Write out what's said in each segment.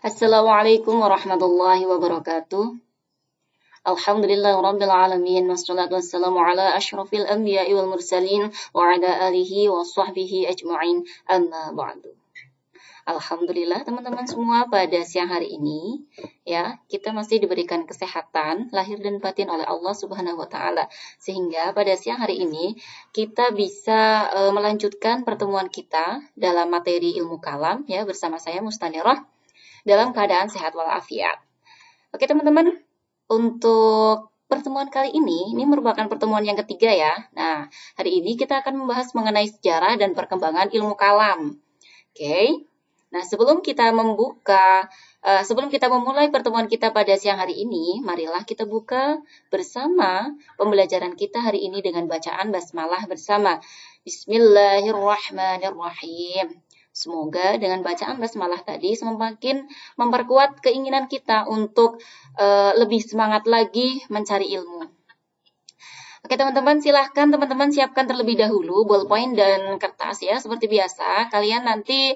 Assalamualaikum warahmatullahi wabarakatuh. Alhamdulillah rabbil alamin wassalatu wassalamu ala asyrafil anbiya'i wal mursalin wa ala alihi wa sahbihi ajma'in amma ba'du. Alhamdulillah teman-teman semua, pada siang hari ini ya kita masih diberikan kesehatan lahir dan batin oleh Allah Subhanahu wa taala, sehingga pada siang hari ini kita bisa melanjutkan pertemuan kita dalam materi ilmu kalam ya bersama saya Mustanirah dalam keadaan sehat walafiat. Oke teman-teman, untuk pertemuan kali ini merupakan pertemuan yang ketiga ya. Nah, hari ini kita akan membahas mengenai sejarah dan perkembangan ilmu kalam. Oke. Nah, sebelum kita memulai pertemuan kita pada siang hari ini, marilah kita buka bersama pembelajaran kita hari ini dengan bacaan basmalah bersama. Bismillahirrahmanirrahim. Semoga dengan bacaan basmalah tadi semakin memperkuat keinginan kita untuk lebih semangat lagi mencari ilmu. Oke teman-teman, silahkan teman-teman siapkan terlebih dahulu bolpoin dan kertas ya. Seperti biasa, kalian nanti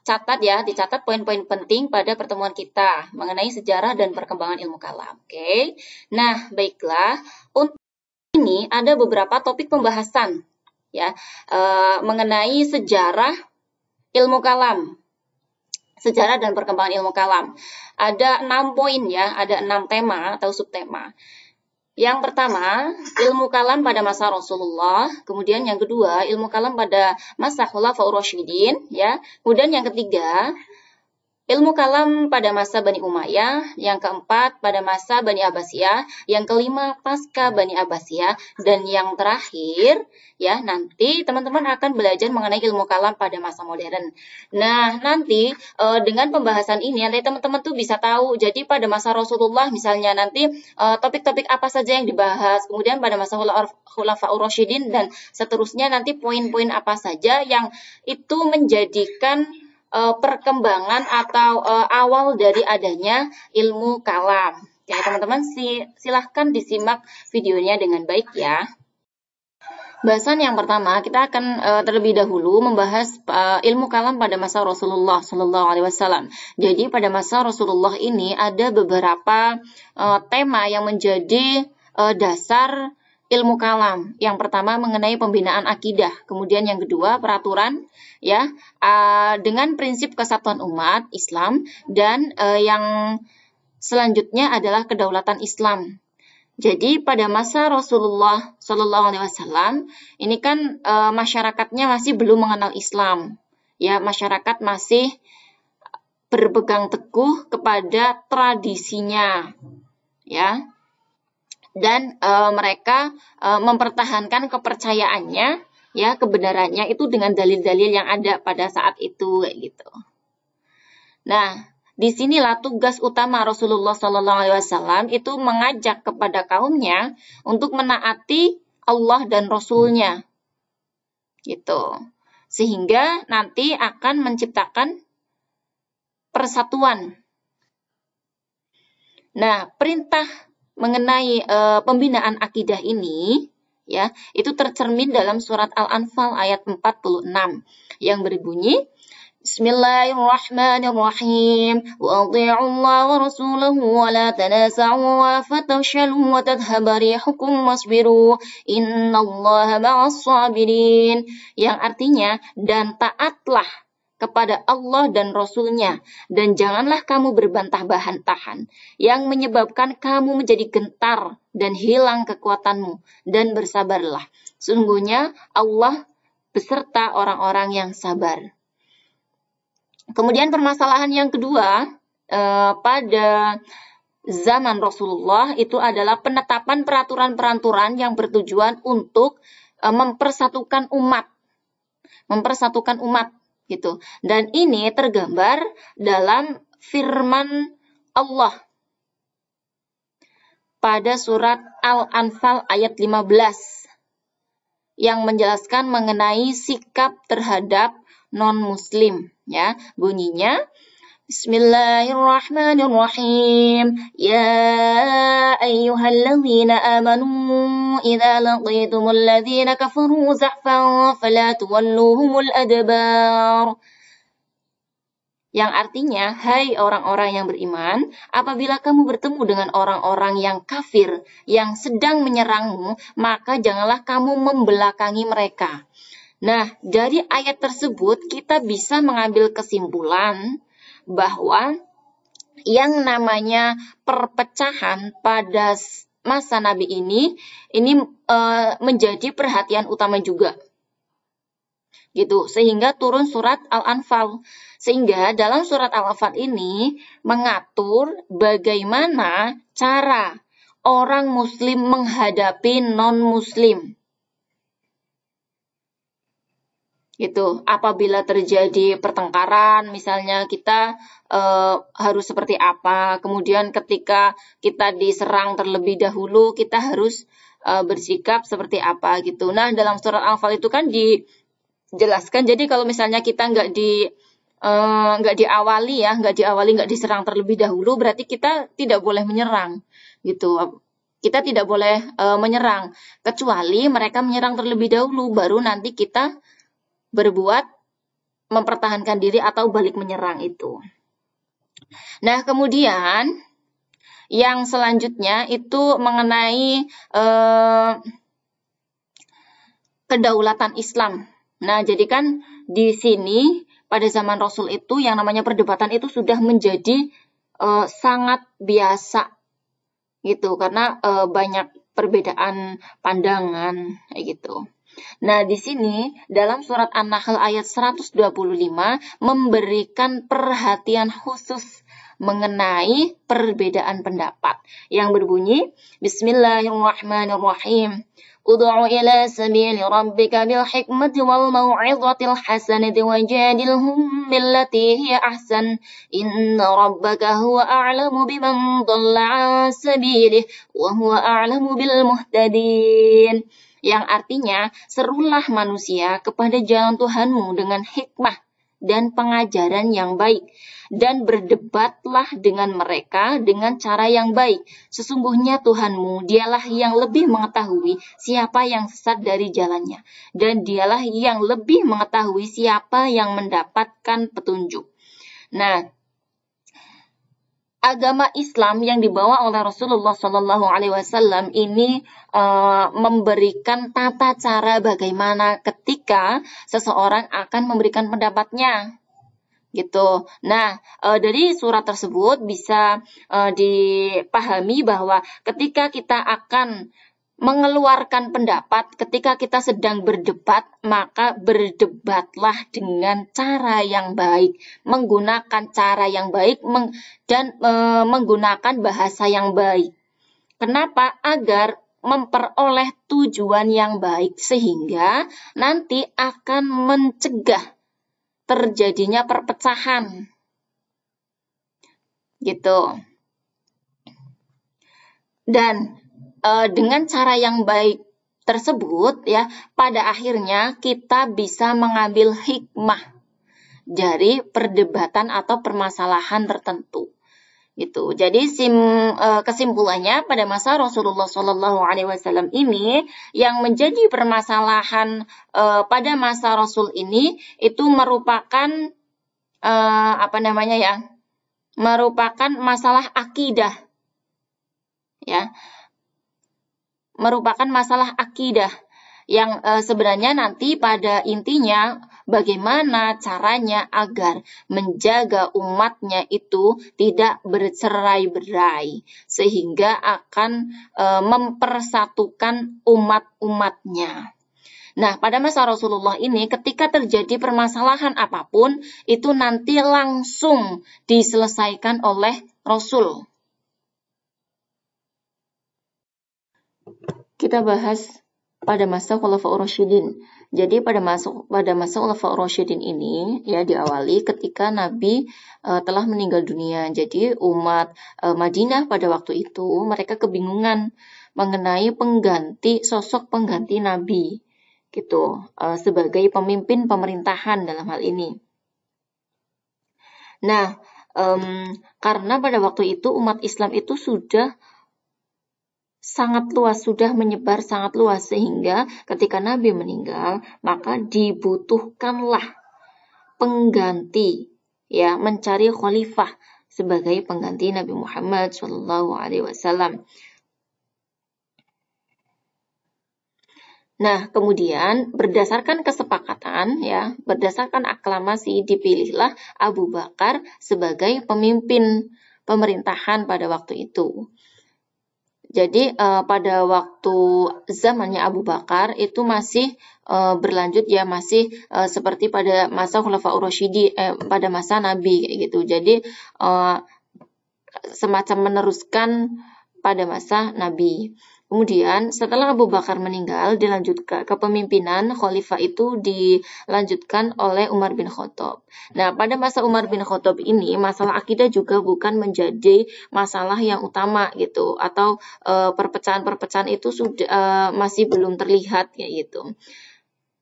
dicatat poin-poin penting pada pertemuan kita mengenai sejarah dan perkembangan ilmu kalam. Oke, nah baiklah, untuk ini ada beberapa topik pembahasan ya mengenai sejarah ilmu kalam, sejarah dan perkembangan ilmu kalam. Ada 6 poin ya, ada 6 tema atau subtema. Yang pertama, ilmu kalam pada masa Rasulullah. Kemudian yang kedua, ilmu kalam pada masa Khulafaur Rasyidin ya. Kemudian yang ketiga, ilmu kalam pada masa Bani Umayyah, yang keempat pada masa Bani Abbasiyah, yang kelima pasca Bani Abbasiyah, dan yang terakhir ya nanti teman-teman akan belajar mengenai ilmu kalam pada masa modern. Nah, nanti dengan pembahasan ini nanti teman-teman tuh bisa tahu jadi pada masa Rasulullah misalnya nanti topik-topik apa saja yang dibahas, kemudian pada masa Khulafaur Rasyidin dan seterusnya nanti poin-poin apa saja yang itu menjadikan perkembangan atau awal dari adanya ilmu kalam. Ya, teman-teman silahkan disimak videonya dengan baik ya. Bahasan yang pertama, kita akan terlebih dahulu membahas ilmu kalam pada masa Rasulullah Sallallahu Alaihi Wasallam. Jadi pada masa Rasulullah ini ada beberapa tema yang menjadi dasar ilmu kalam. Yang pertama mengenai pembinaan akidah, kemudian yang kedua peraturan ya dengan prinsip kesatuan umat Islam, dan yang selanjutnya adalah kedaulatan Islam. Jadi pada masa Rasulullah Shallallahu Alaihi Wasallam ini kan masyarakatnya masih belum mengenal Islam, ya masyarakat masih berpegang teguh kepada tradisinya, ya, dan mereka mempertahankan kepercayaannya, ya kebenarannya itu dengan dalil-dalil yang ada pada saat itu, kayak gitu. Nah, disinilah tugas utama Rasulullah SAW itu mengajak kepada kaumnya untuk menaati Allah dan Rasulnya, gitu. Sehingga nanti akan menciptakan persatuan. Nah, perintah mengenai pembinaan akidah ini, ya, itu tercermin dalam surat Al-Anfal ayat 46 yang berbunyi, Bismillahirrahmanirrahim. Wa athi'u Allah wa rasulahu wa la tanasa'u wa fatafshalu wa tadhhaba rihukum wasbiru innallaha ma'as sabirin. Yang artinya, dan taatlah kepada Allah dan Rasulnya, dan janganlah kamu berbantah-bantahan yang menyebabkan kamu menjadi gentar dan hilang kekuatanmu, dan bersabarlah. Sungguhnya Allah beserta orang-orang yang sabar. Kemudian permasalahan yang kedua pada zaman Rasulullah itu adalah penetapan peraturan-peraturan yang bertujuan untuk mempersatukan umat gitu. Dan ini tergambar dalam firman Allah pada surat Al-Anfal ayat 15 yang menjelaskan mengenai sikap terhadap non-muslim, ya. Bunyinya Bismillahirrahmanirrahim. Ya ayyuhalladzina amanu idza laqitumul ladzina kafaru zahfan fala tuwalluhumul adbar. Yang artinya, hai orang-orang yang beriman, apabila kamu bertemu dengan orang-orang yang kafir, yang sedang menyerangmu, maka janganlah kamu membelakangi mereka. Nah, dari ayat tersebut kita bisa mengambil kesimpulan bahwa yang namanya perpecahan pada masa Nabi ini menjadi perhatian utama juga. Gitu, sehingga turun surat Al-Anfal. Sehingga dalam surat Al-Anfal ini mengatur bagaimana cara orang muslim menghadapi non-muslim. Gitu, apabila terjadi pertengkaran, misalnya kita harus seperti apa, kemudian ketika kita diserang terlebih dahulu, kita harus bersikap seperti apa gitu. Nah, dalam surat Al-Anfal itu kan dijelaskan, jadi kalau misalnya kita nggak diserang terlebih dahulu, berarti kita tidak boleh menyerang gitu. Kita tidak boleh menyerang, kecuali mereka menyerang terlebih dahulu, baru nanti kita berbuat mempertahankan diri atau balik menyerang itu. Nah, kemudian yang selanjutnya itu mengenai kedaulatan Islam. Nah, jadi kan di sini pada zaman Rasul itu yang namanya perdebatan itu sudah menjadi sangat biasa gitu, karena banyak perbedaan pandangan gitu. Nah, di sini dalam surat An-Nahl ayat 125 memberikan perhatian khusus mengenai perbedaan pendapat yang berbunyi Bismillahirrahmanirrahim. Ud'u ila sabili rabbika bil hikmati wal mau'izatil hasanati wajadilhum billati hiya ahsan inna rabbaka huwa a'lamu biman dhalla 'an sabilihi wa huwa a'lamu bil muhtadin. Yang artinya, serulah manusia kepada jalan Tuhanmu dengan hikmah dan pengajaran yang baik, dan berdebatlah dengan mereka dengan cara yang baik. Sesungguhnya Tuhanmu, dialah yang lebih mengetahui siapa yang sesat dari jalannya, dan dialah yang lebih mengetahui siapa yang mendapatkan petunjuk. Nah, agama Islam yang dibawa oleh Rasulullah SAW ini memberikan tata cara bagaimana ketika seseorang akan memberikan pendapatnya, gitu. Nah, dari surat tersebut bisa dipahami bahwa ketika kita akan mengeluarkan pendapat, ketika kita sedang berdebat, maka berdebatlah dengan cara yang baik, menggunakan cara yang baik dan menggunakan bahasa yang baik. Kenapa? Agar memperoleh tujuan yang baik, sehingga nanti akan mencegah terjadinya perpecahan. Gitu. Dan dengan cara yang baik tersebut ya, pada akhirnya kita bisa mengambil hikmah dari perdebatan atau permasalahan tertentu. Gitu. Jadi kesimpulannya pada masa Rasulullah SAW ini yang menjadi permasalahan pada masa Rasul ini itu merupakan merupakan masalah akidah, ya. Merupakan masalah akidah yang sebenarnya nanti pada intinya bagaimana caranya agar menjaga umatnya itu tidak bercerai-berai, sehingga akan mempersatukan umat-umatnya. Nah, pada masa Rasulullah ini ketika terjadi permasalahan apapun, itu nanti langsung diselesaikan oleh Rasul. Kita bahas pada masa Khulafaur Rasyidin. Jadi pada masa Khulafaur Rasyidin ini ya diawali ketika Nabi telah meninggal dunia. Jadi umat Madinah pada waktu itu mereka kebingungan mengenai sosok pengganti Nabi gitu sebagai pemimpin pemerintahan dalam hal ini. Nah, karena pada waktu itu umat Islam itu sudah sangat luas, sudah menyebar sangat luas, sehingga ketika Nabi meninggal, maka dibutuhkanlah pengganti ya mencari khalifah sebagai pengganti Nabi Muhammad SAW. Nah, kemudian berdasarkan kesepakatan, ya, berdasarkan aklamasi dipilihlah Abu Bakar sebagai pemimpin pemerintahan pada waktu itu. Jadi pada waktu zamannya Abu Bakar itu masih berlanjut, ya, masih seperti pada masa Khulafaur Rasyidin, pada masa Nabi kayak gitu. Jadi semacam meneruskan pada masa Nabi. Kemudian setelah Abu Bakar meninggal, dilanjutkan kepemimpinan khalifah itu dilanjutkan oleh Umar bin Khattab. Nah, pada masa Umar bin Khattab ini masalah akidah juga bukan menjadi masalah yang utama gitu, atau perpecahan-perpecahan itu sudah masih belum terlihat kayak gitu.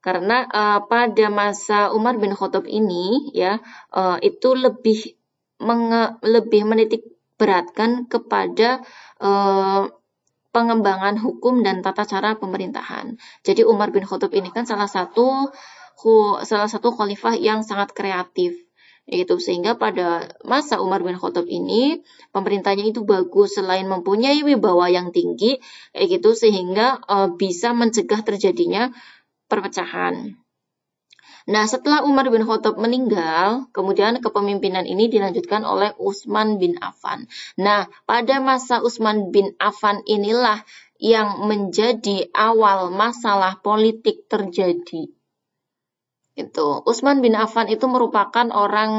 Karena pada masa Umar bin Khattab ini, ya, itu lebih menitik beratkan kepada pengembangan hukum dan tata cara pemerintahan. Jadi Umar bin Khattab ini kan salah satu khalifah yang sangat kreatif, gitu. Sehingga pada masa Umar bin Khattab ini pemerintahnya itu bagus, selain mempunyai wibawa yang tinggi kayak gitu, sehingga bisa mencegah terjadinya perpecahan. Nah, setelah Umar bin Khattab meninggal, kemudian kepemimpinan ini dilanjutkan oleh Utsman bin Affan. Nah, pada masa Utsman bin Affan inilah yang menjadi awal masalah politik terjadi. Itu Utsman bin Affan itu merupakan orang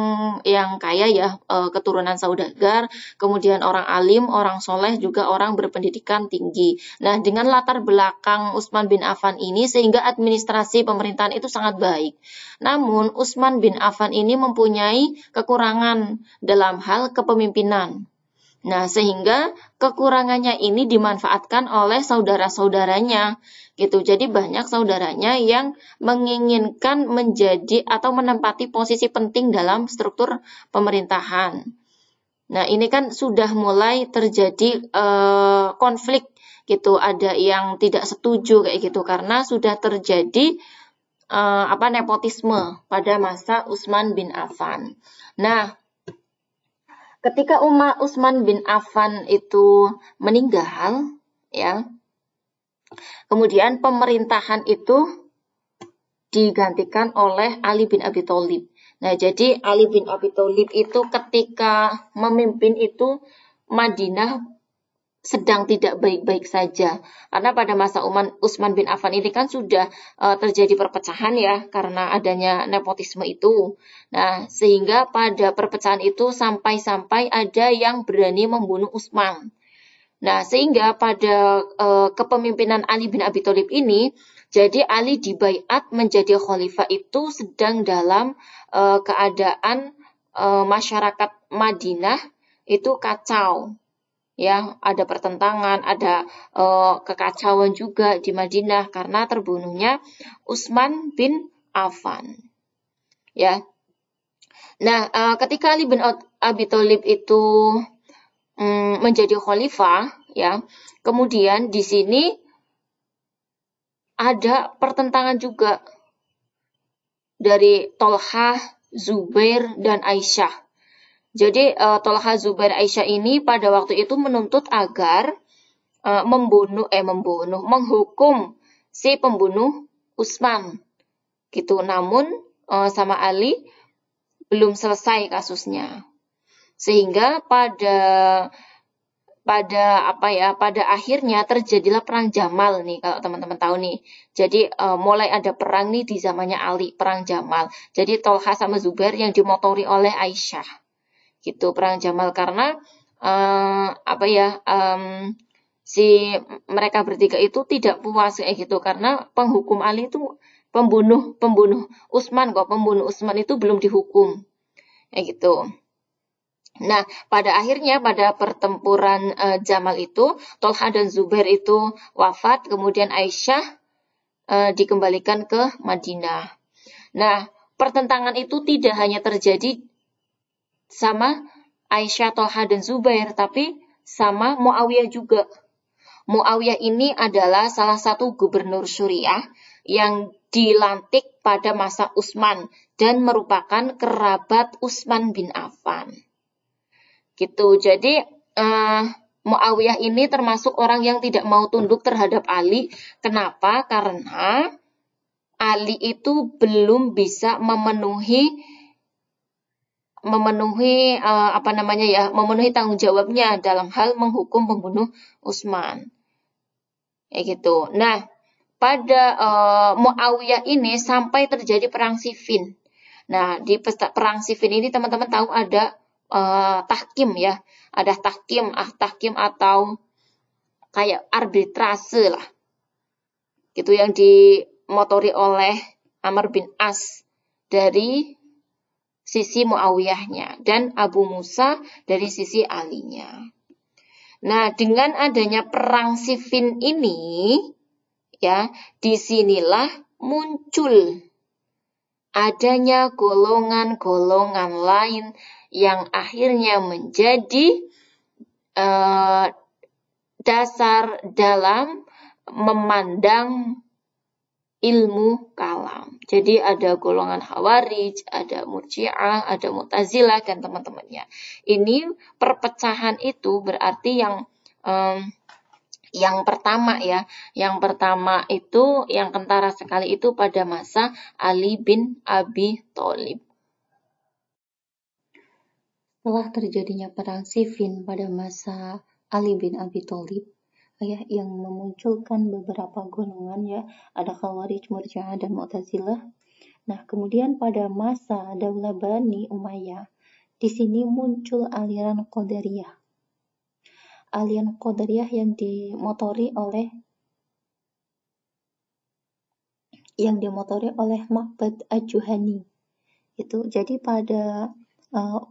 yang kaya, ya, keturunan saudagar, kemudian orang alim, orang soleh, juga orang berpendidikan tinggi. Nah, dengan latar belakang Utsman bin Affan ini sehingga administrasi pemerintahan itu sangat baik. Namun Utsman bin Affan ini mempunyai kekurangan dalam hal kepemimpinan. Nah, sehingga kekurangannya ini dimanfaatkan oleh saudara-saudaranya, gitu. Jadi banyak saudaranya yang menginginkan menjadi atau menempati posisi penting dalam struktur pemerintahan. Nah, ini kan sudah mulai terjadi konflik, gitu. Ada yang tidak setuju kayak gitu karena sudah terjadi nepotisme pada masa Utsman bin Affan. Nah, ketika Utsman bin Affan itu meninggal, ya, kemudian pemerintahan itu digantikan oleh Ali bin Abi Thalib. Nah, jadi Ali bin Abi Thalib itu ketika memimpin itu Madinah sedang tidak baik-baik saja. Karena pada masa Utsman bin Affan ini kan sudah terjadi perpecahan, ya, karena adanya nepotisme itu. Nah, sehingga pada perpecahan itu sampai-sampai ada yang berani membunuh Utsman. Nah, sehingga pada kepemimpinan Ali bin Abi Thalib ini, jadi Ali dibaiat menjadi khalifah itu sedang dalam keadaan masyarakat Madinah itu kacau. Ya, ada pertentangan, ada kekacauan juga di Madinah karena terbunuhnya Utsman bin Affan. Ya. Nah, ketika Ali bin Abi Thalib itu menjadi khalifah, ya, kemudian di sini ada pertentangan juga dari Tolhah, Zubair, dan Aisyah. Jadi Tolhah, Zubair, Aisyah ini pada waktu itu menuntut agar menghukum si pembunuh Utsman, gitu. Namun sama Ali belum selesai kasusnya, sehingga pada akhirnya terjadilah perang Jamal nih, kalau teman-teman tahu nih. Jadi mulai ada perang nih di zamannya Ali, perang Jamal. Jadi Tolhah sama Zubair yang dimotori oleh Aisyah. Gitu, perang Jamal, karena mereka bertiga itu tidak puas kayak gitu karena penghukum Ali itu pembunuh Utsman itu belum dihukum kayak gitu. Nah, pada akhirnya pada pertempuran Jamal itu Tolhah dan Zubair itu wafat, kemudian Aisyah dikembalikan ke Madinah. Nah, pertentangan itu tidak hanya terjadi sama Aisyah, Tolhah, dan Zubair, tapi sama Muawiyah juga. Muawiyah ini adalah salah satu gubernur Suriah yang dilantik pada masa Utsman dan merupakan kerabat Utsman bin Affan. Gitu. Jadi Muawiyah ini termasuk orang yang tidak mau tunduk terhadap Ali. Kenapa? Karena Ali itu belum bisa memenuhi tanggung jawabnya dalam hal menghukum pembunuh Utsman. Gitu. Nah, pada Muawiyah ini sampai terjadi perang Siffin. Nah, di perang Siffin ini teman-teman tahu ada tahkim ya. Ada tahkim atau kayak arbitrase lah. Gitu yang dimotori oleh Amr bin As dari sisi Muawiyahnya dan Abu Musa dari sisi Alinya. Nah, dengan adanya perang Siffin ini, ya, disinilah muncul adanya golongan-golongan lain yang akhirnya menjadi dasar dalam memandang ilmu kalam. Jadi ada golongan Khawarij, ada Murji'ah, ada Mu'tazilah dan teman-temannya. Ini perpecahan itu berarti yang pertama ya. Yang pertama itu yang kentara sekali itu pada masa Ali bin Abi Thalib. Setelah terjadinya perang Siffin pada masa Ali bin Abi Thalib, yang memunculkan beberapa golongan ya, ada Khawarij, Murji'ah dan Mu'tazilah. Nah, kemudian pada masa Daulah Bani Umayyah, di sini muncul aliran Qadariyah. Aliran Qadariyah yang dimotori oleh Ma'bad Al-Juhani. Itu jadi pada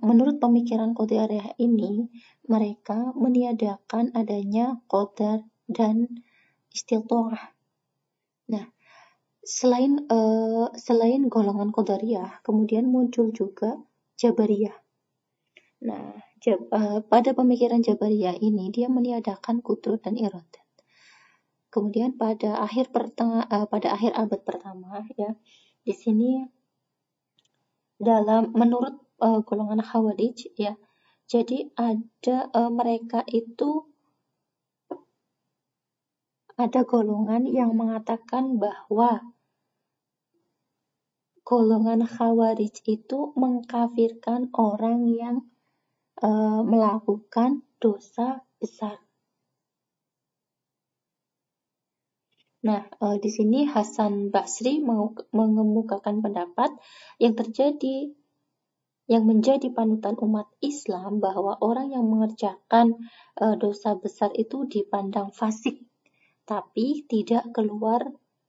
menurut pemikiran Qadariyah ini, mereka meniadakan adanya qadar dan istita'ah. Nah, selain golongan Qadariyah, kemudian muncul juga Jabariyah. Nah, pada pemikiran Jabariyah ini dia meniadakan qudrat dan iradat. Kemudian pada akhir abad pertama ya, di sini menurut golongan Khawarij ya, jadi mereka itu ada golongan yang mengatakan bahwa golongan Khawarij itu mengkafirkan orang yang melakukan dosa besar. Nah, di sini Hasan Basri mengemukakan pendapat yang menjadi panutan umat Islam bahwa orang yang mengerjakan dosa besar itu dipandang fasik, tapi tidak keluar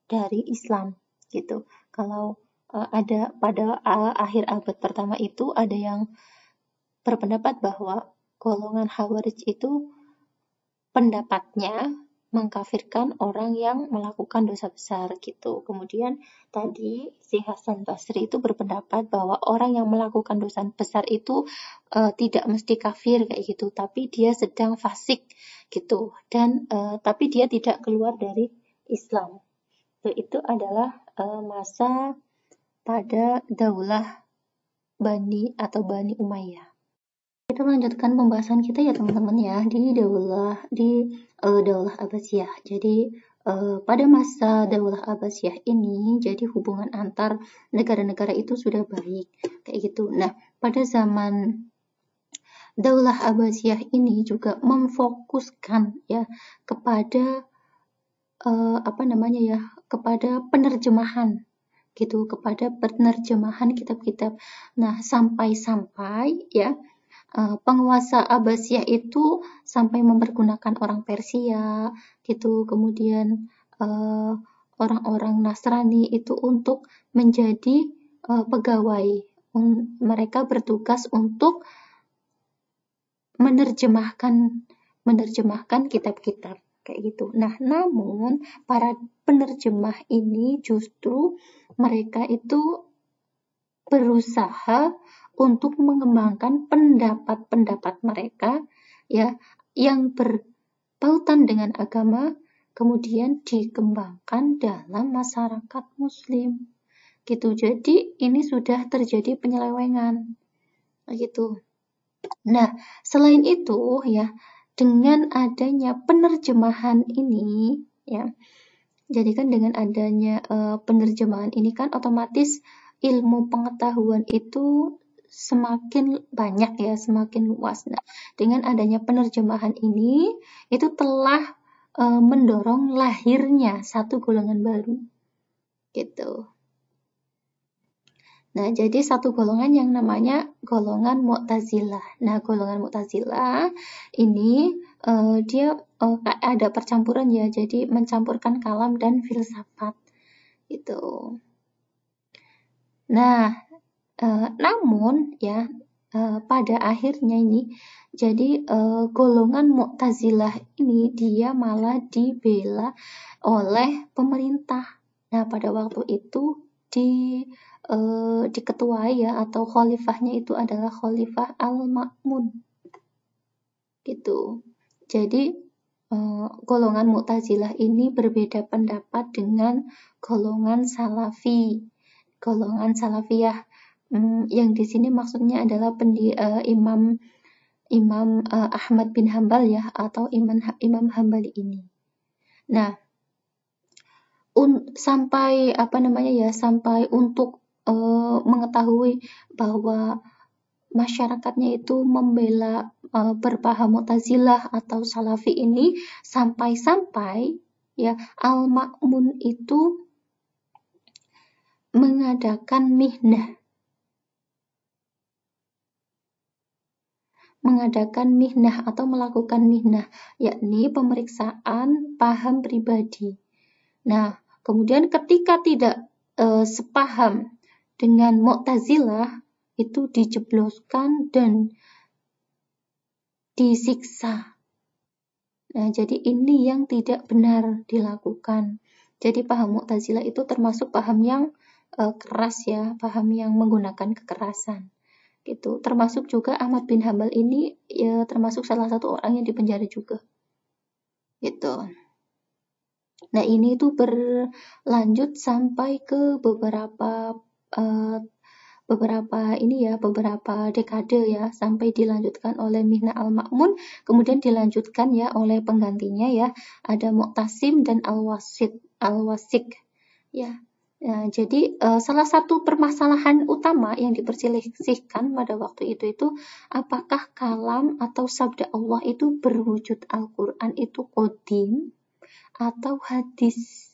dari Islam gitu. Kalau ada pada akhir abad pertama itu ada yang berpendapat bahwa golongan Khawarij itu pendapatnya mengkafirkan orang yang melakukan dosa besar gitu. Kemudian tadi si Hasan Basri itu berpendapat bahwa orang yang melakukan dosa besar itu tidak mesti kafir kayak gitu, tapi dia sedang fasik gitu, dan tapi dia tidak keluar dari Islam. Itu adalah masa pada Daulah Bani Umayyah. Kita lanjutkan pembahasan kita ya teman-teman ya di Daulah Abbasiyah. Jadi pada masa Daulah Abbasiyah ini, jadi hubungan antar negara-negara itu sudah baik kayak gitu. Nah, pada zaman Daulah Abbasiyah ini juga memfokuskan ya kepada kepada penerjemahan gitu, kepada penerjemahan kitab-kitab. Nah, sampai ya penguasa Abbasiyah itu sampai mempergunakan orang Persia gitu, kemudian orang-orang Nasrani itu untuk menjadi pegawai. Mereka bertugas untuk menerjemahkan kitab-kitab kayak gitu. Nah, namun para penerjemah ini justru mereka itu berusaha untuk mengembangkan pendapat-pendapat mereka ya yang bertautan dengan agama, kemudian dikembangkan dalam masyarakat muslim. Gitu. Jadi ini sudah terjadi penyelewengan. Gitu. Nah, selain itu ya, dengan adanya penerjemahan ini ya, jadi kan dengan adanya penerjemahan ini kan otomatis ilmu pengetahuan itu semakin banyak ya, semakin luas. Nah, dengan adanya penerjemahan ini itu telah mendorong lahirnya satu golongan baru. Gitu. Nah, jadi satu golongan yang namanya golongan Mu'tazilah. Nah, golongan Mu'tazilah ini dia ada percampuran ya, jadi mencampurkan kalam dan filsafat. Gitu. Nah, namun ya pada akhirnya ini, jadi golongan Mu'tazilah ini dia malah dibela oleh pemerintah. Nah, pada waktu itu diketuai ya, atau khalifahnya itu adalah Khalifah Al-Ma'mun. Gitu. Jadi golongan Mu'tazilah ini berbeda pendapat dengan golongan Salafi. Golongan Salafiyah yang di sini maksudnya adalah Imam Ahmad bin Hambal ya, atau Imam Hambali ini. Nah, sampai sampai untuk mengetahui bahwa masyarakatnya itu membela berpaham Mu'tazilah atau Salafi ini, sampai-sampai ya Al-Ma'mun itu mengadakan mihnah atau melakukan mihnah, yakni pemeriksaan paham pribadi. Nah, kemudian ketika tidak sepaham dengan Mu'tazilah, itu dijebloskan dan disiksa. Nah, jadi ini yang tidak benar dilakukan. Jadi paham Mu'tazilah itu termasuk paham yang keras ya, paham yang menggunakan kekerasan. Gitu. Termasuk juga Ahmad bin Hambal ini ya termasuk salah satu orang yang dipenjara juga. Gitu. Nah, ini tuh berlanjut sampai ke beberapa dekade ya, sampai dilanjutkan oleh Mihnah Al-Ma'mun, kemudian dilanjutkan ya oleh penggantinya ya, ada Mu'tasim dan Al-Wasik ya. Nah, jadi salah satu permasalahan utama yang diperselisihkan pada waktu itu apakah kalam atau sabda Allah itu berwujud Al-Quran itu qadim atau hadis.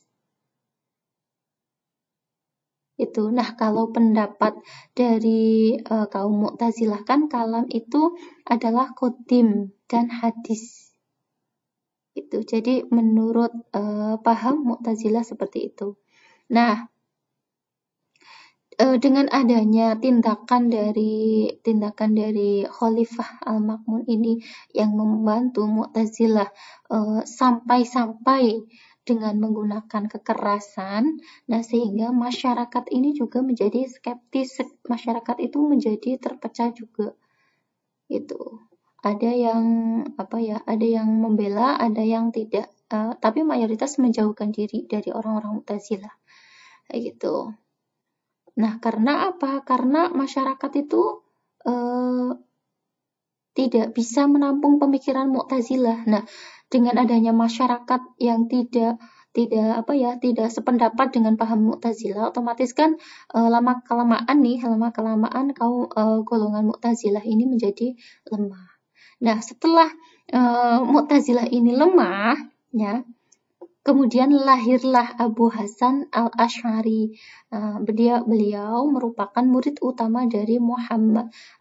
Itu. Nah, kalau pendapat dari kaum Mu'tazilah kan kalam itu adalah qadim dan hadis. Itu. Jadi menurut paham Mu'tazilah seperti itu. Nah, dengan adanya tindakan dari Khalifah Al-Ma'mun ini yang membantu Mu'tazilah sampai-sampai dengan menggunakan kekerasan, nah sehingga masyarakat ini juga menjadi skeptis, masyarakat itu menjadi terpecah juga. Gitu. Ada yang ada yang membela, ada yang tidak, tapi mayoritas menjauhkan diri dari orang-orang Mu'tazilah. Gitu. Nah, karena apa? Karena masyarakat itu tidak bisa menampung pemikiran Mu'tazilah. Nah, dengan adanya masyarakat yang tidak sependapat dengan paham Mu'tazilah, otomatis kan lama kelamaan kaum golongan Mu'tazilah ini menjadi lemah. Nah, setelah Mu'tazilah ini lemah, ya, kemudian lahirlah Abu Hasan Al-Asy'ari. Beliau merupakan murid utama dari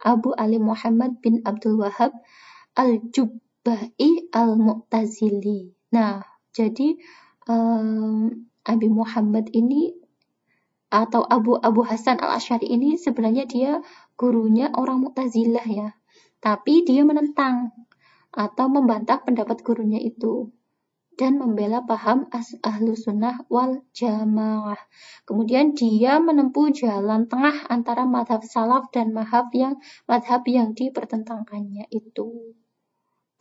Abu Ali Muhammad bin Abdul Wahhab Al-Jubba'i Al-Mu'tazili. Nah, jadi Abi Muhammad ini atau Abu Hasan Al-Asy'ari ini sebenarnya dia gurunya orang Mu'tazilah ya. Tapi dia menentang atau membantah pendapat gurunya itu dan membela paham Ahlus Sunnah wal Jamaah. Kemudian dia menempuh jalan tengah antara madhab salaf dan madhab yang dipertentangkannya itu.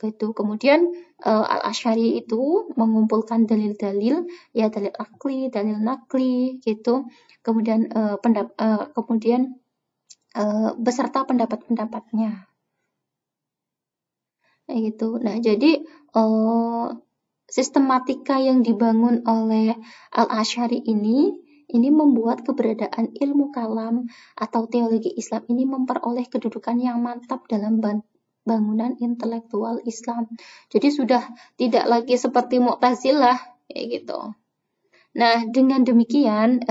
Gitu. Kemudian Al-Asy'ari itu mengumpulkan dalil-dalil, ya dalil akli, dalil nakli, gitu. Kemudian beserta pendapat-pendapatnya. Gitu. Nah, jadi sistematika yang dibangun oleh Al-Asy'ari ini membuat keberadaan ilmu kalam atau teologi Islam ini memperoleh kedudukan yang mantap dalam bangunan intelektual Islam. Jadi sudah tidak lagi seperti Mu'tazilah kayak gitu. Nah, dengan demikian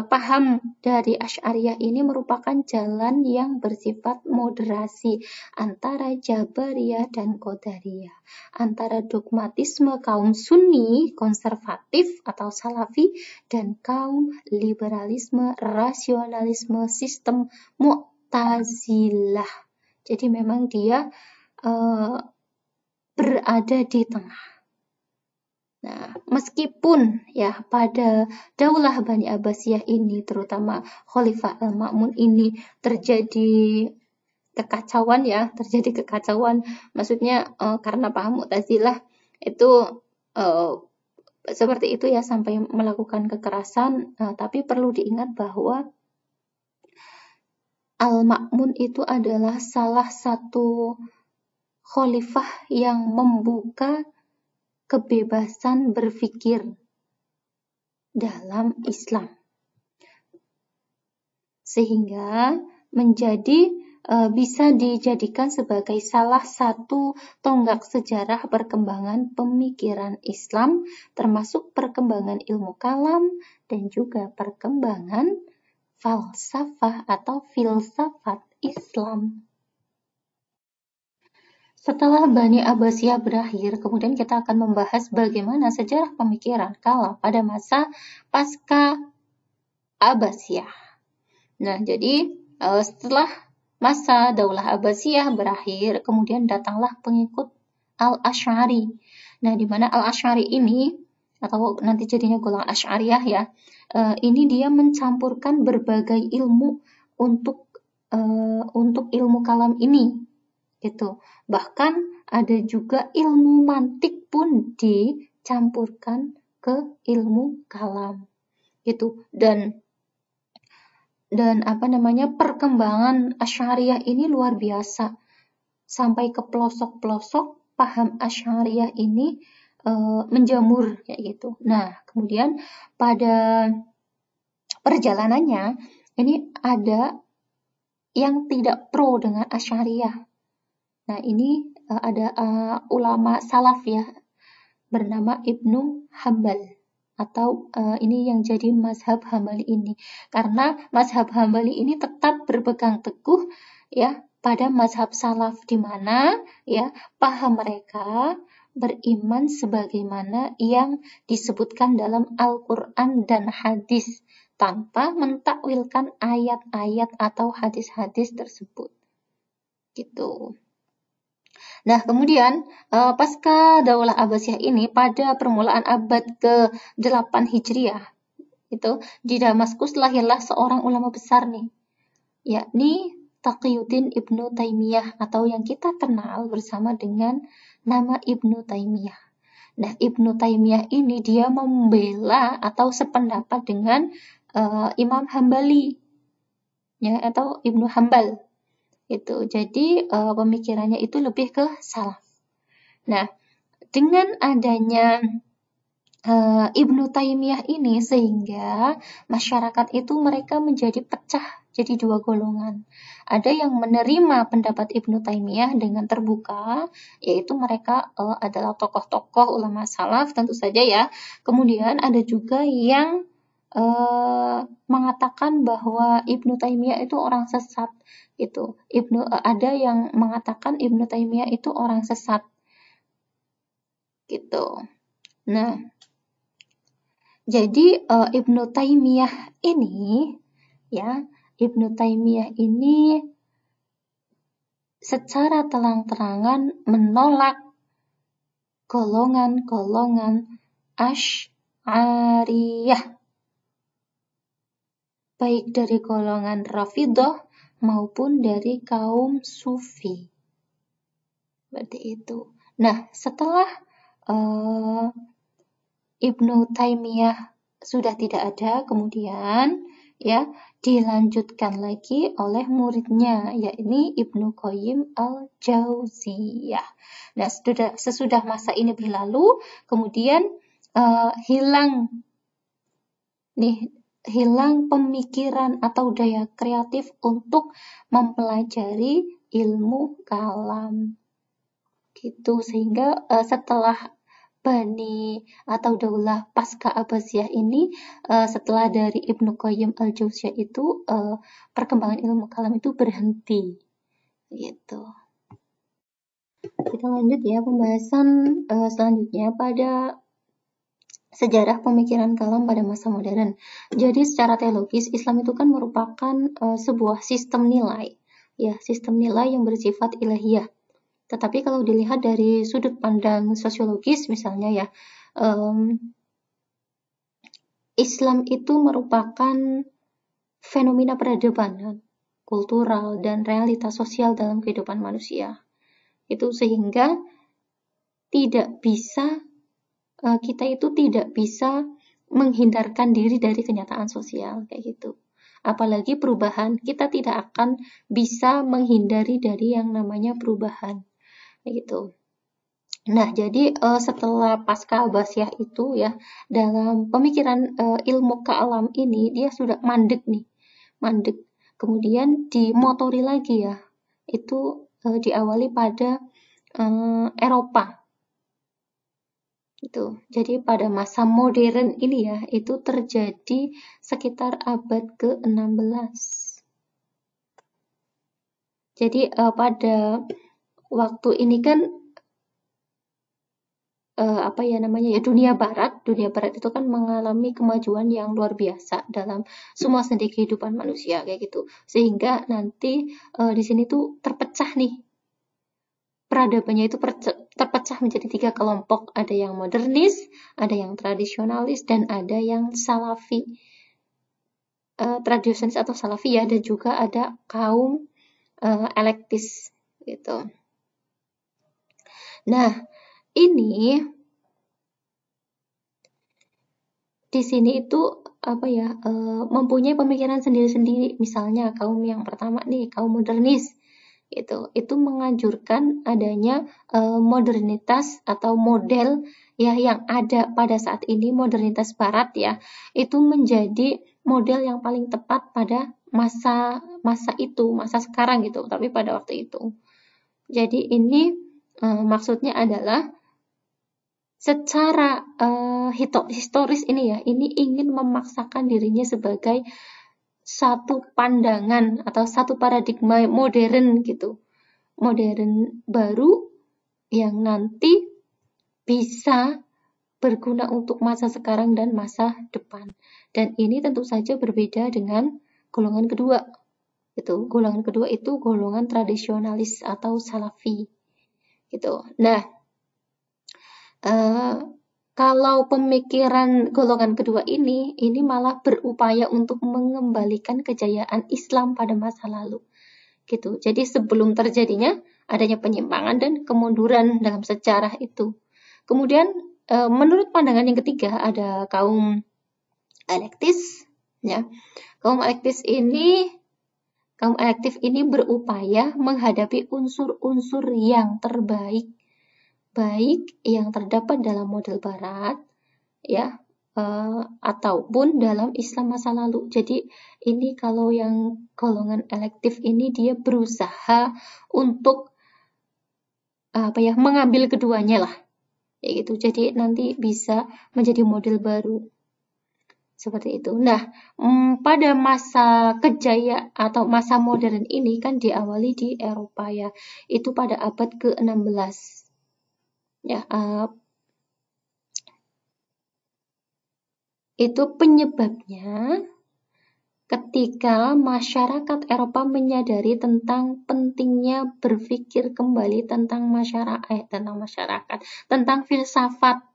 paham dari Asy'ariyah ini merupakan jalan yang bersifat moderasi antara Jabariyah dan Qadariyah, antara dogmatisme kaum Sunni konservatif atau Salafi dan kaum liberalisme rasionalisme sistem Mu'tazilah. Jadi memang dia berada di tengah. Nah, meskipun ya pada Daulah Bani Abbasiyah ini, terutama Khalifah Al-Ma'mun ini terjadi kekacauan, maksudnya karena paham Mu'tazilah itu seperti itu ya, sampai melakukan kekerasan, tapi perlu diingat bahwa Al-Ma'mun itu adalah salah satu khalifah yang membuka kebebasan berpikir dalam Islam, sehingga menjadi bisa dijadikan sebagai salah satu tonggak sejarah perkembangan pemikiran Islam, termasuk perkembangan ilmu kalam dan juga perkembangan falsafah atau filsafat Islam. Setelah Bani Abbasiyah berakhir, kemudian kita akan membahas bagaimana sejarah pemikiran kalam pada masa pasca Abbasiyah. Nah, jadi setelah masa Daulah Abbasiyah berakhir, kemudian datanglah pengikut Al-Asy'ari. Nah, di mana Al-Asy'ari ini, atau nanti jadinya golongan Asy'ariyah ya, ini dia mencampurkan berbagai ilmu untuk ilmu kalam ini. Gitu. Bahkan ada juga ilmu mantik pun dicampurkan ke ilmu kalam. Gitu. Dan perkembangan Asy'ariyah ini luar biasa. Sampai ke pelosok-pelosok paham Asy'ariyah ini menjamur kayak gitu. Nah, kemudian pada perjalanannya ini ada yang tidak pro dengan Asy'ariyah. Nah, ini ada ulama salaf ya, bernama Ibnu Hambal, atau ini yang jadi mazhab Hambali ini. Karena mazhab Hambali ini tetap berpegang teguh ya pada mazhab salaf, di mana ya paham mereka beriman sebagaimana yang disebutkan dalam Al-Quran dan hadis, tanpa mentakwilkan ayat-ayat atau hadis-hadis tersebut. Gitu. Nah, kemudian pasca Daulah Abbasiyah ini pada permulaan abad ke-8 Hijriah, itu di Damaskus lahirlah seorang ulama besar nih, yakni Taqiyuddin Ibnu Taimiyah, atau yang kita kenal bersama dengan nama Ibnu Taimiyah. Nah, Ibnu Taimiyah ini dia membela atau sependapat dengan Imam Hambali ya, atau Ibnu Hambal. Itu. Jadi pemikirannya itu lebih ke salaf. Nah, dengan adanya Ibnu Taimiyah ini, sehingga masyarakat itu mereka menjadi pecah jadi dua golongan. Ada yang menerima pendapat Ibnu Taimiyah dengan terbuka, yaitu mereka adalah tokoh-tokoh ulama salaf tentu saja ya. Kemudian ada juga yang mengatakan bahwa Ibnu Taimiyah itu orang sesat. Itu ada yang mengatakan Ibnu Taimiyah itu orang sesat gitu. Nah, jadi Ibnu Taimiyah ini secara terang-terangan menolak golongan-golongan Asy'ariyah, baik dari golongan Rafidhah maupun dari kaum Sufi. Seperti itu. Nah, setelah Ibnu Taimiyah sudah tidak ada, kemudian ya dilanjutkan lagi oleh muridnya, yakni Ibnu Qayyim al-Jauziyah. Nah, sesudah masa ini berlalu, kemudian hilang pemikiran atau daya kreatif untuk mempelajari ilmu kalam. Gitu, sehingga setelah Bani atau Daulah Pasca Abbasiyah ini, setelah dari Ibnu Qayyim al-Jauziyah itu, perkembangan ilmu kalam itu berhenti. Gitu. Kita lanjut ya pembahasan selanjutnya pada sejarah pemikiran kalam pada masa modern. Jadi secara teologis, Islam itu kan merupakan sebuah sistem nilai, ya, sistem nilai yang bersifat ilahiyah. Tetapi kalau dilihat dari sudut pandang sosiologis misalnya ya, Islam itu merupakan fenomena peradaban, kultural, dan realitas sosial dalam kehidupan manusia. Itu sehingga kita itu tidak bisa menghindarkan diri dari kenyataan sosial, kayak gitu. Apalagi perubahan, kita tidak akan bisa menghindari dari yang namanya perubahan. Gitu. Nah, jadi setelah pasca Abbasiyah itu ya, dalam pemikiran ilmu kalam ini dia sudah mandek. Kemudian dimotori lagi ya, itu diawali pada Eropa. Itu. Jadi pada masa modern ini ya, itu terjadi sekitar abad ke-16. Jadi pada waktu ini kan dunia barat itu kan mengalami kemajuan yang luar biasa dalam semua sendi kehidupan manusia kayak gitu, sehingga nanti di sini tuh terpecah nih peradabannya, itu terpecah menjadi 3 kelompok, ada yang modernis, ada yang tradisionalis, dan ada yang salafi, tradisionalis atau salafi ya, dan juga ada kaum elektis gitu. Nah, ini di sini itu mempunyai pemikiran sendiri-sendiri. Misalnya kaum yang pertama nih, kaum modernis itu menganjurkan adanya modernitas atau model ya yang ada pada saat ini, modernitas barat ya, itu menjadi model yang paling tepat pada masa sekarang gitu, tapi pada waktu itu. Jadi ini maksudnya adalah secara historis ini ya, ini ingin memaksakan dirinya sebagai satu pandangan atau satu paradigma modern gitu, modern baru yang nanti bisa berguna untuk masa sekarang dan masa depan. Dan ini tentu saja berbeda dengan golongan kedua. Golongan kedua itu golongan tradisionalis atau salafi. Gitu. Nah, kalau pemikiran golongan kedua ini malah berupaya untuk mengembalikan kejayaan Islam pada masa lalu. Gitu. Jadi sebelum terjadinya adanya penyimpangan dan kemunduran dalam sejarah itu. Kemudian menurut pandangan yang ketiga ada kaum elektis ya. Kaum elektif ini berupaya menghadapi unsur-unsur yang terbaik baik yang terdapat dalam model barat ya ataupun dalam Islam masa lalu. Jadi ini kalau yang golongan elektif ini dia berusaha untuk mengambil keduanya lah. Ya gitu. Jadi nanti bisa menjadi model baru. Seperti itu. Nah, pada masa kejayaan atau masa modern ini kan diawali di Eropa ya. Itu pada abad ke-16. Ya, itu penyebabnya ketika masyarakat Eropa menyadari tentang pentingnya berpikir kembali tentang masyarakat, tentang filsafat.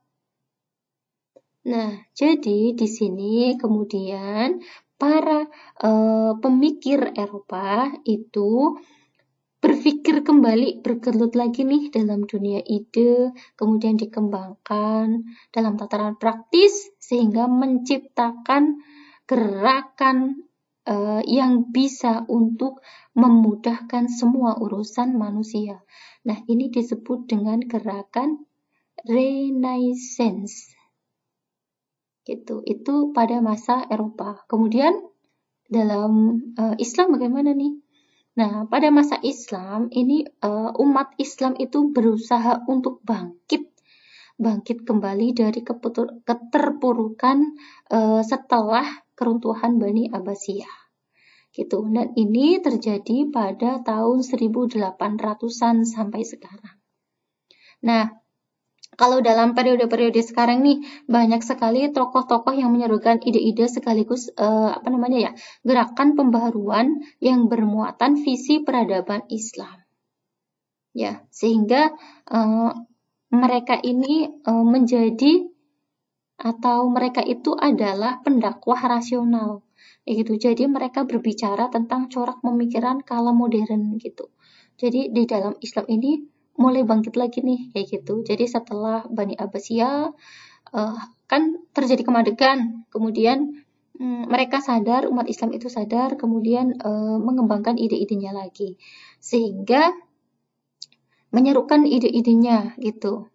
Nah, jadi di sini kemudian para pemikir Eropa itu berpikir kembali, bergelut lagi nih dalam dunia ide, kemudian dikembangkan dalam tataran praktis sehingga menciptakan gerakan yang bisa untuk memudahkan semua urusan manusia. Nah, ini disebut dengan gerakan Renaissance. Gitu. Itu pada masa Eropa. Kemudian dalam Islam bagaimana nih? Nah, pada masa Islam ini umat Islam itu berusaha untuk bangkit kembali dari keterpurukan setelah keruntuhan Bani Abbasiyah. Gitu. Dan ini terjadi pada tahun 1800-an sampai sekarang. Nah, kalau dalam periode-periode sekarang nih banyak sekali tokoh-tokoh yang menyerukan ide-ide sekaligus gerakan pembaharuan yang bermuatan visi peradaban Islam. Ya, sehingga mereka ini menjadi atau mereka itu adalah pendakwah rasional. Gitu. Jadi mereka berbicara tentang corak pemikiran kala modern gitu. Jadi di dalam Islam ini mulai bangkit lagi nih kayak gitu. Jadi setelah Bani Abbasiyah kan terjadi kemadegan, kemudian mereka sadar, umat Islam itu sadar, kemudian mengembangkan ide-idenya lagi, sehingga menyerukan ide-idenya gitu.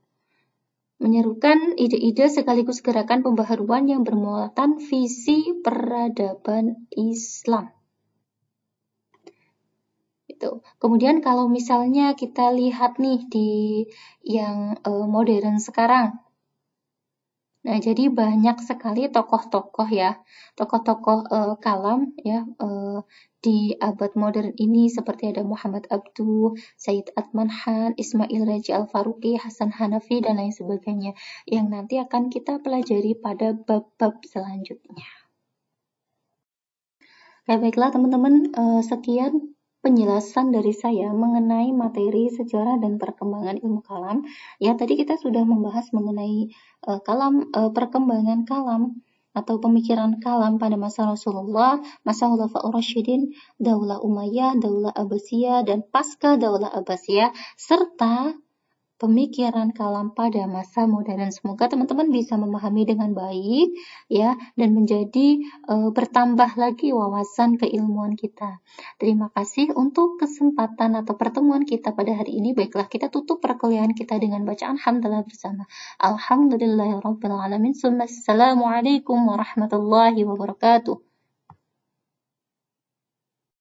Menyerukan ide-ide sekaligus gerakan pembaharuan yang bermuatan visi peradaban Islam. Kemudian kalau misalnya kita lihat nih di yang modern sekarang. Nah, jadi banyak sekali tokoh-tokoh ya, tokoh-tokoh kalam ya di abad modern ini seperti ada Muhammad Abduh, Sayyid Atman Khan, Ismail Raji Al-Faruqi, Hasan Hanafi dan lain sebagainya yang nanti akan kita pelajari pada bab-bab selanjutnya. Oke, baiklah teman-teman, sekian penjelasan dari saya mengenai materi sejarah dan perkembangan ilmu kalam. Ya, tadi kita sudah membahas mengenai perkembangan kalam atau pemikiran kalam pada masa Rasulullah, masa Khulafaur Rasyidin, Daulah Umayyah, Daulah Abbasiyah, dan pasca Daulah Abbasiyah, serta pemikiran kalam pada masa modern. Semoga teman-teman bisa memahami dengan baik ya dan menjadi bertambah lagi wawasan keilmuan kita. Terima kasih untuk kesempatan atau pertemuan kita pada hari ini. Baiklah, kita tutup perkuliahan kita dengan bacaan hamdalah bersama. Alhamdulillahirabbil alamin. Assalamualaikum warahmatullahi wabarakatuh.